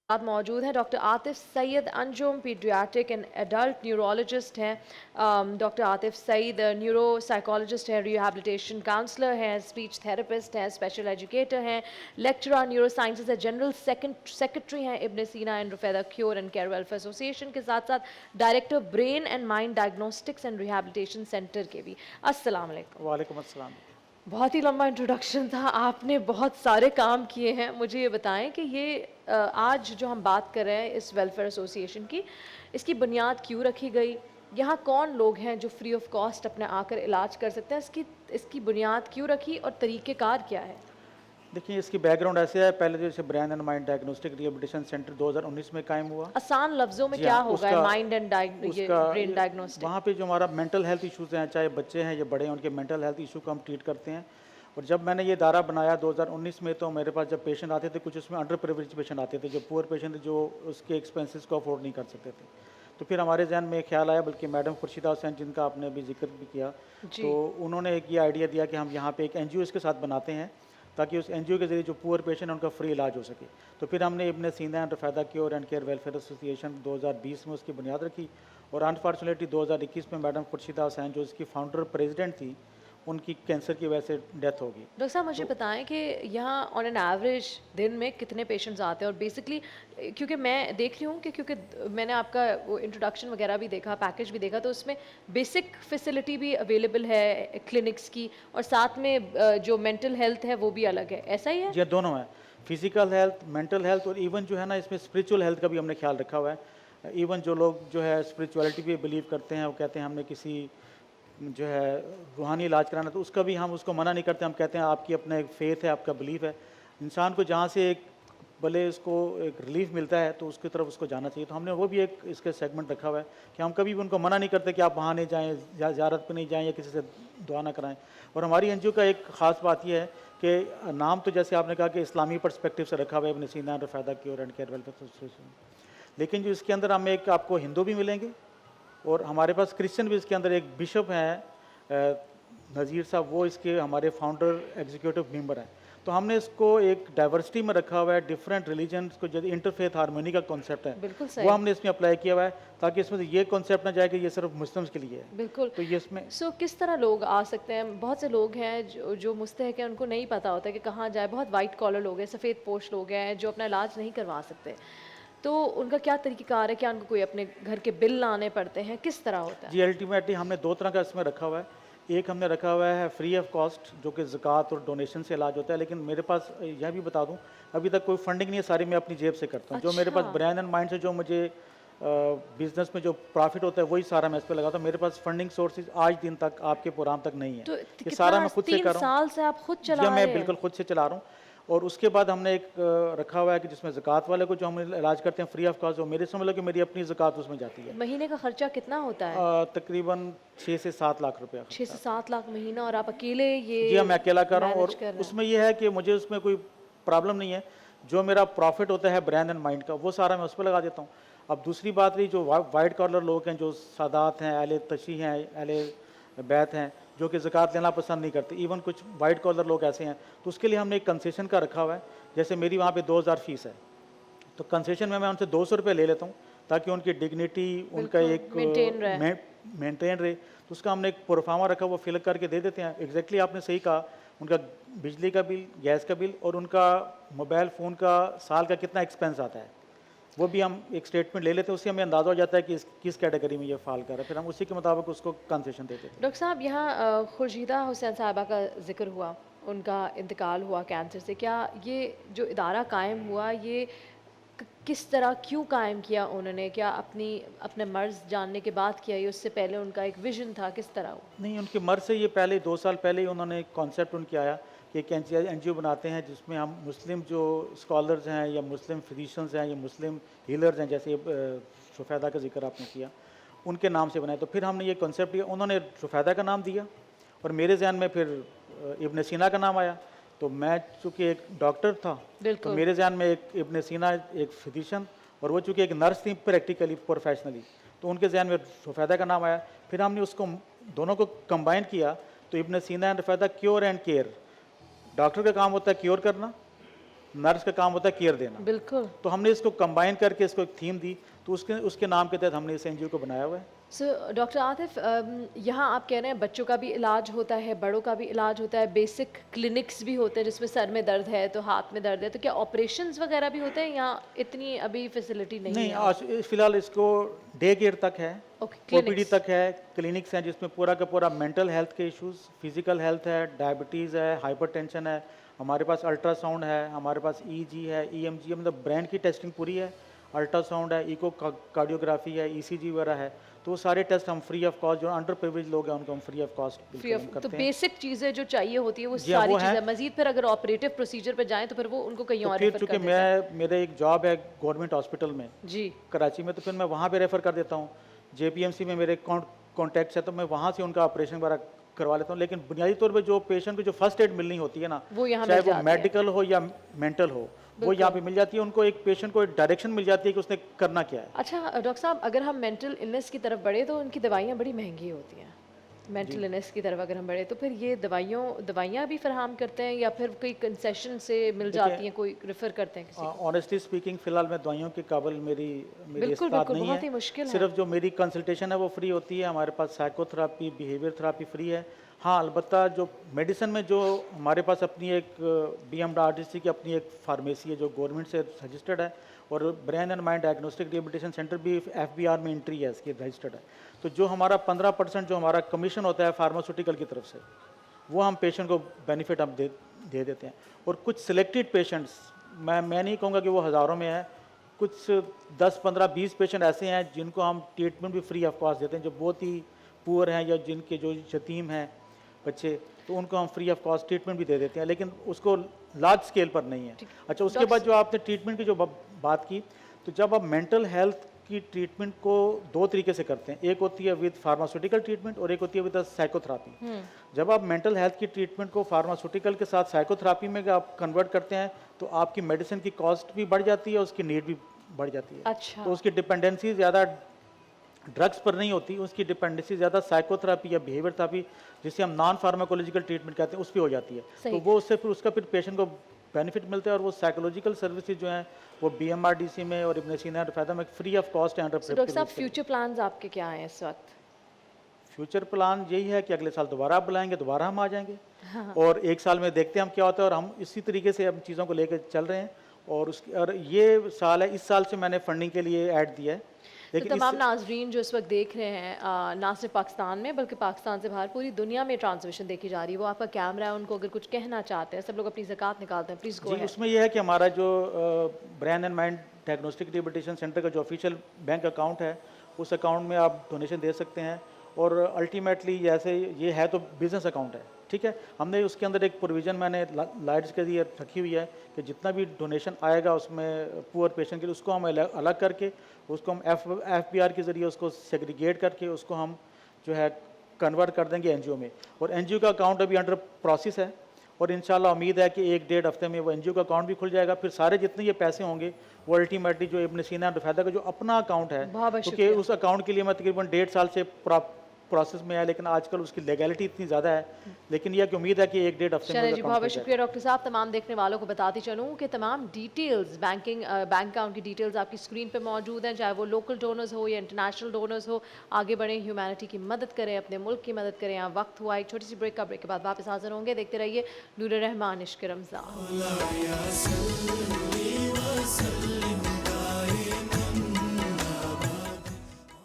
साथ मौजूद हैं doctor Atif Saeed Anjum, paediatric and adult neurologist हैं। Doctor Atif Saeed neuro psychologist हैं, रिहैबिलिटेशन काउंसलर हैं, स्पीच थेरेपिस्ट हैं, स्पेशल एजुकेटर हैं, लेक्चरर न्यूरो साइंसेज है, जनरल सेक्रेटरी हैं Ibn Sina and Rufaida cure and care welfare association के साथ साथ director brain and mind diagnostics and rehabilitation centre के भी। अस्सलाम वालेकुम। वालेकुम अस्सलाम। बहुत ही लंबा इंट्रोडक्शन था, आपने बहुत सारे काम किए हैं। मुझे ये बताएं कि ये आज जो हम बात कर रहे हैं इस वेलफेयर एसोसिएशन की, इसकी बुनियाद क्यों रखी गई, यहाँ कौन लोग हैं जो फ्री ऑफ कॉस्ट अपने आकर इलाज कर सकते हैं, इसकी बुनियाद क्यों रखी और तरीक़ेकार क्या है? देखिए, इसकी बैकग्राउंड ऐसे है। पहले जैसे brain and mind diagnostic rehabilitation centre 2019 में कायम हुआ। आसान लफ्जों में क्या होगा माइंड एंड ब्रेन डायग्नोस्टिक? वहाँ पे जो हमारा मेंटल हेल्थ इश्यूज़ हैं, चाहे बच्चे हैं या बड़े हैं, उनके मेंटल हेल्थ इशू को हम ट्रीट करते हैं। और जब मैंने ये इदारा बनाया 2019 में, तो मेरे पास जब पेशेंट आते थे, कुछ उसमें अंडर प्रिविलेज पेशेंट आते थे, जो पुअर पेशेंट थे, जो उसके एक्सपेंसेस को अफोर्ड नहीं कर सकते थे। तो फिर हमारे जहन में ख्याल आया, बल्कि मैडम खुर्शीदा हुसैन, जिनका आपने अभी जिक्र भी किया, तो उन्होंने एक ये आइडिया दिया कि हम यहाँ पे एक NGO इसके साथ बनाते हैं, ताकि उस NGO के ज़रिए जो पुअर पेशेंट है उनका फ्री इलाज हो सके। तो फिर हमने Ibn Sina and Rufaida cure and care welfare association 2020 में उसकी बुनियाद रखी। और अनफॉर्चुनेटली 2021 में मैडम खुर्शीदा हुसैन, जो इसकी फाउंडर प्रेसिडेंट थी, उनकी कैंसर की वजह से डेथ होगी। डॉक्टर साहब, मुझे बताएं कि यहाँ ऑन एन एवरेज दिन में कितने पेशेंट्स आते हैं? और बेसिकली क्योंकि मैं देख रही हूँ कि क्योंकि मैंने आपका वो इंट्रोडक्शन वगैरह भी देखा, पैकेज भी देखा, तो उसमें बेसिक फैसिलिटी भी अवेलेबल है क्लिनिक्स की, और साथ में जो मेंटल हेल्थ है वो भी अलग है, ऐसा ही है? जी, दोनों है। फिजिकल हेल्थ, मेंटल हेल्थ, और इवन जो है ना, इसमें स्पिरिचुअल हेल्थ का भी हमने ख्याल रखा हुआ है। इवन जो लोग जो है स्पिरिचुअलिटी पे बिलीव करते हैं, वो कहते हैं हमने किसी जो है रूहानी इलाज कराना, तो उसका भी हम उसको मना नहीं करते। हम कहते हैं आपकी अपना एक फेथ है, आपका बिलीफ है, इंसान को जहाँ से एक भले इसको एक रिलीफ मिलता है तो उसकी तरफ उसको जाना चाहिए। तो हमने वो भी एक इसके सेगमेंट रखा हुआ है कि हम कभी भी उनको मना नहीं करते कि आप वहाँ नहीं जाएँ, ज़ियारत पे नहीं जाएँ, या किसी से दुआ ना कराएँ। और हमारी NGO का एक ख़ास बात यह है कि नाम तो जैसे आपने कहा कि इस्लामी पर्सपेक्टिव से रखा हुआ है, Ibn Sina and Rufaida cure and care welfare association, लेकिन जो इसके अंदर हम एक आपको हिंदू भी मिलेंगे, और हमारे पास क्रिश्चियन भी इसके अंदर एक बिशप हैं नज़ीर साहब, वो इसके हमारे फाउंडर एग्जीक्यूटिव मेंबर हैं। तो हमने इसको एक डाइवर्सिटी में रखा हुआ है, डिफरेंट रिलीजन्स को, जो इंटरफेथ हार्मोनी का कॉन्सेप्ट है, बिल्कुल वो सही। हमने इसमें अप्लाई किया हुआ है, ताकि इसमें ये कॉन्सेप्ट ना जाए कि ये सिर्फ मुस्लिम्स के लिए है। बिल्कुल। तो ये इसमें किस तरह लोग आ सकते हैं? बहुत से लोग हैं जो मुस्तहक हैं, उनको नहीं पता होता कि कहाँ जाए। बहुत वाइट कॉलर लोग हैं, सफ़ेद पोश लोग हैं जो अपना इलाज नहीं करवा सकते, तो उनका क्या तरीक़ाकार है? क्या उनको कोई अपने घर के बिल लाने पड़ते हैं? किस तरह होता है? जी, अल्टीमेटली हमने दो तरह का इसमें रखा हुआ है। एक हमने रखा हुआ है फ्री ऑफ कॉस्ट, जो कि ज़कात और डोनेशन से इलाज होता है। लेकिन मेरे पास यह भी बता दूं, अभी तक कोई फंडिंग नहीं है, सारी मैं अपनी जेब से करता हूँ। जो मेरे पास ब्रेन एंड माइंड से जो मुझे बिजनेस में जो प्रॉफिट होता है, वही सारा मैं इस पर लगाता हूँ। मेरे पास फंडिंग सोर्सेज आज दिन तक आपके प्रोग्राम तक नहीं है। तो ये सारा मैं खुद से कर रहा हूँ। 3 साल से आप खुद चला रहे मैं हैं? बिल्कुल खुद से चला रहा हूँ। और उसके बाद हमने एक रखा हुआ है कि जिसमें ज़कात वाले को जो हम इलाज करते हैं फ्री ऑफ कॉस्ट, वो मेरे समझ लो कि मेरी अपनी ज़कात उसमें जाती है। महीने का खर्चा कितना होता है? तकरीबन 6 से 7 लाख रुपया। 6 से 7 लाख महीना, और आप अकेले ये? जी हाँ, मैं अकेला कर रहा हूँ। मैनेज और कर रहे हैं। उसमें यह है कि मुझे उसमें कोई प्रॉब्लम नहीं है। जो मेरा प्रॉफिट होता है ब्रेन एंड माइंड का, वो सारा मैं उस पर लगा देता हूँ। अब दूसरी बात रही, जो वाइट कॉलर लोग हैं, जो सादात हैं, अहले तशी हैं, अहले बैत हैं, जो कि ज़कात लेना पसंद नहीं करते, इवन कुछ वाइट कॉलर लोग ऐसे हैं, तो उसके लिए हमने एक कंसेशन का रखा हुआ है। जैसे मेरी वहाँ पे 2000 फीस है, तो कंसेशन में मैं उनसे 200 रुपये ले लेता हूँ, ताकि उनकी डिग्निटी, उनका एक मेंटेन रहे। तो उसका हमने एक प्रोफार्मा रखा, वो फिल करके दे देते हैं। एग्जैक्टली आपने सही कहा, उनका बिजली का बिल, गैस का बिल, और उनका मोबाइल फ़ोन का साल का कितना एक्सपेंस आता है, वो भी हम एक स्टेटमेंट ले लेते हैं। उससे हमें अंदाज़ा हो जाता है कि किस कैटेगरी में ये फाल कर रहा है, फिर हम उसी के मुताबिक उसको कंसेशन देते हैं। डॉक्टर साहब, यहाँ खुर्शीदा हुसैन साहबा का जिक्र हुआ, उनका इंतकाल हुआ कैंसर से। क्या ये जो इदारा कायम हुआ, ये किस तरह, क्यों कायम किया उन्होंने? क्या अपने मर्ज़ जानने के बाद किया, ये उससे पहले उनका एक विजन था? किस तरह हुआ? नहीं, उनके मर्ज़ से ये पहले 2 साल पहले ही उन्होंने कॉन्सेप्ट उनके आया कि एक NGO बनाते हैं, जिसमें हम मुस्लिम जो स्कॉलर्स हैं, या मुस्लिम फिजिशंस हैं, या मुस्लिम हीलर्स हैं, जैसे रुफैदा का जिक्र आपने किया, उनके नाम से बनाए। तो फिर हमने ये कॉन्सेप्ट लिया, उन्होंने रुफैदा का नाम दिया, और मेरे जहन में फिर इब्न सीना का नाम आया। तो मैं चूँकि एक डॉक्टर था, तो मेरे जहन में एक इब्न सीना एक फिजिशन, और वो चूँकि एक नर्स थी प्रैक्टिकली प्रोफेशनली, तो उनके जहन में रुफैदा का नाम आया। फिर हमने उसको दोनों को कंबाइन किया, तो Ibn Sina and Rufaida cure and care, doctor का काम होता है क्योर करना, नर्स का काम होता है केयर देना। बिल्कुल। तो हमने इसको कंबाइन करके इसको एक थीम दी, तो उसके नाम के तहत हमने इस एनजीओ को बनाया हुआ है। सो डॉक्टर आतिफ, यहाँ आप कह रहे हैं बच्चों का भी इलाज होता है, बड़ों का भी इलाज होता है, बेसिक क्लिनिक्स भी होते हैं जिसमें सर में दर्द है तो हाथ में दर्द है, तो क्या ऑपरेशंस वगैरह भी होते हैं? यहाँ इतनी अभी फैसिलिटी नहीं नहीं, है। आज फिलहाल इसको डे केयर तक है, ओके, ओपीडी तक है, क्लिनिक्स हैं जिसमें पूरा का पूरा मेंटल हेल्थ के इश्यूज, फिजिकल हेल्थ है, डायबिटीज़ है, हाइपरटेंशन है, हमारे पास अल्ट्रासाउंड है, हमारे पास ईजी है, ईएमजी है, मतलब ब्रेन की टेस्टिंग पूरी है, अल्ट्रासाउंड है, इको कार्डियोग्राफी है, ईसीजी वगैरह है। तो वो सारे टेस्ट हम फ्री ऑफ कॉस्ट, जो अंडर प्रिविलेज लोग हैं उनको हम free of cost free of, तो करते हैं। बेसिक चीज़ें जो चाहिए होती है वो जी हाँ, सारी वो हैं। चीज़ें, मजीद फिर अगर ऑपरेटिव प्रोसीजर पे जाएं तो फिर वो उनको कहीं तो और फिर रेफर चूँकि कर देते हैं। मेरे एक जॉब है गवर्नमेंट हॉस्पिटल में जी, कराची में, तो फिर मैं वहाँ पे रेफ़र कर देता हूँ। जेपीएमसी में मेरे कॉन्टैक्ट्स है, तो मैं वहाँ से उनका ऑपरेशन वगैरह करवा लेता हूँ। लेकिन बुनियादी तौर पे जो पेशेंट को जो फर्स्ट एड मिलनी होती है ना, वो यहाँ चाहे मिल वो जाती है। मेडिकल हो या मेंटल हो, वो यहाँ पे मिल जाती है। उनको एक पेशेंट को एक डायरेक्शन मिल जाती है कि उसने करना क्या है। अच्छा डॉक्टर साहब, अगर हम मेंटल इलनेस की तरफ बढ़े तो उनकी दवाइयाँ बड़ी महंगी होती हैं। मेंटल इलनेस की तरफ अगर हम बढ़े तो फिर ये दवाइयाँ भी फराहम करते हैं या फिर कोई कंसेशन से मिल जाती हैं, कोई रेफर करते हैं किसी को? ऑनेस्टली स्पीकिंग, फिलहाल मैं दवाइयों के काबिल मेरी बिल्कुल इस्तात बिल्कुल, नहीं बहुत ही है। मुश्किल है। सिर्फ जो मेरी कंसल्टेशन है वो फ्री होती है। हमारे पास साइकोथेरापी, बिहेवियर थेरापी फ्री है। हाँ, अलबत्ता जो मेडिसिन में जो हमारे पास अपनी एक बीएमआरडीसी की अपनी एक फार्मेसी है जो गवर्नमेंट से रजिस्टर्ड है, और brain and mind diagnostic rehabilitation centre भी एफबीआर में एंट्री है, इसकी रजिस्टर्ड है। तो जो हमारा 15% जो हमारा कमीशन होता है फार्मास्यूटिकल की तरफ से, वो हम पेशेंट को बेनिफिट हम दे देते हैं। और कुछ सिलेक्टेड पेशेंट्स, मैं नहीं कहूँगा कि वो हज़ारों में है, कुछ 10, 15, 20 पेशेंट ऐसे हैं जिनको हम ट्रीटमेंट भी फ्री ऑफ कॉस्ट देते हैं, जो बहुत ही पुअर हैं या जिनके जो यतीम हैं बच्चे, तो उनको हम फ्री ऑफ कॉस्ट ट्रीटमेंट भी दे देते हैं, लेकिन उसको लार्ज स्केल पर नहीं है। अच्छा, उसके बाद जो आपने ट्रीटमेंट की जो बात की, तो जब आप मेंटल हेल्थ की ट्रीटमेंट को दो तरीके से करते हैं, एक होती है विद फार्मास्यूटिकल ट्रीटमेंट और एक होती है विद साइकोथेरापी। जब आप मेंटल हेल्थ की ट्रीटमेंट को फार्मास्यूटिकल के साथ साइकोथेरापी में आप कन्वर्ट करते हैं, तो आपकी मेडिसिन की कॉस्ट भी बढ़ जाती है, उसकी नीड भी बढ़ जाती है। अच्छा, तो उसकी डिपेंडेंसी ज़्यादा ड्रग्स पर नहीं होती, उसकी डिपेंडेंसी ज़्यादा साइकोथेरापी या बिहेवियर थेरापी, जिसे हम नॉन फार्माकोलॉजिकल ट्रीटमेंट कहते हैं, उस पर हो जाती है। सही। तो वो उससे फिर उसका फिर पेशेंट को बेनिफिट मिलता है, और वो साइकोलॉजिकल सर्विसेज जो हैं वो बीएमआरडीसी में और इब्न सीना रफादा में फ्री ऑफ कॉस्ट है। तो डॉक्टर साहब, फ्यूचर प्लान्स आपके क्या हैं इस वक्त? फ्यूचर प्लान यही है कि अगले साल दोबारा आप बुलाएंगे, दोबारा हम आ जाएंगे। और एक साल में देखते हैं हम क्या होता है, और हम इसी तरीके से हम चीज़ों को लेकर चल रहे हैं। और ये साल है, इस साल से मैंने फंडिंग के लिए ऐड दिया है। तो तमाम नाजरीन जो इस वक्त देख रहे हैं, ना सिर्फ पाकिस्तान में बल्कि पाकिस्तान से बाहर पूरी दुनिया में ट्रांसमिशन देखी जा रही है, वो आपका कैमरा है, उनको अगर कुछ कहना चाहते हैं, सब लोग अपनी ज़कात निकालते हैं, प्लीज़ गो जी, अहेड। उसमें यह है कि हमारा जो brain and mind diagnostic rehabilitation centre का जो ऑफिशियल बैंक अकाउंट है, उस अकाउंट में आप डोनेशन दे सकते हैं। और अल्टीमेटली जैसे ये है तो बिज़नेस अकाउंट है, ठीक है। हमने उसके अंदर एक प्रोविज़न मैंने लाइट्स के लिए रखी हुई है कि जितना भी डोनेशन आएगा उसमें पुअर पेशेंट के लिए, उसको हम अलग करके उसको हम एफबीआर के ज़रिए उसको सेग्रीगेट करके उसको हम जो है कन्वर्ट कर देंगे एनजीओ में। और एनजीओ का अकाउंट अभी अंडर प्रोसेस है, और इंशाल्लाह उम्मीद है कि 1-1.5 हफ्ते में वो एनजीओ का अकाउंट भी खुल जाएगा। फिर सारे जितने ये पैसे होंगे वो अल्टीमेटली जो इब्न सीना रफादा का जो अपना अकाउंट है, बहुत बहुत क्योंकि उस अकाउंट के लिए मैं तकरीबन 1.5 साल से प्रोसेस में है, लेकिन आजकल उसकी लीगैलिटी इतनी ज़्यादा है, लेकिन यह कि उम्मीद है कि 1-1.5 हफ्ते में चलिए जी, वो बहुत अकाउंट बहुत खुल शुक्रिया डॉक्टर साहब। तमाम देखने वालों को बताती चलूँ कि तमाम डिटेल्स बैंक अकाउंट की डिटेल्स आपकी स्क्रीन पे मौजूद हैं, चाहे वो लोकल डोनर्स हो या इंटरनेशनल डोनर्स हो। आगे बढ़ें, ह्यूमैनिटी की मदद करें, अपने मुल्क की मदद करें। यहाँ वक्त हुआ एक छोटी सी ब्रेक का, ब्रेक के बाद वापस हाजिर होंगे। देखते रहिए नूर रहमान इश्क रमज़ान।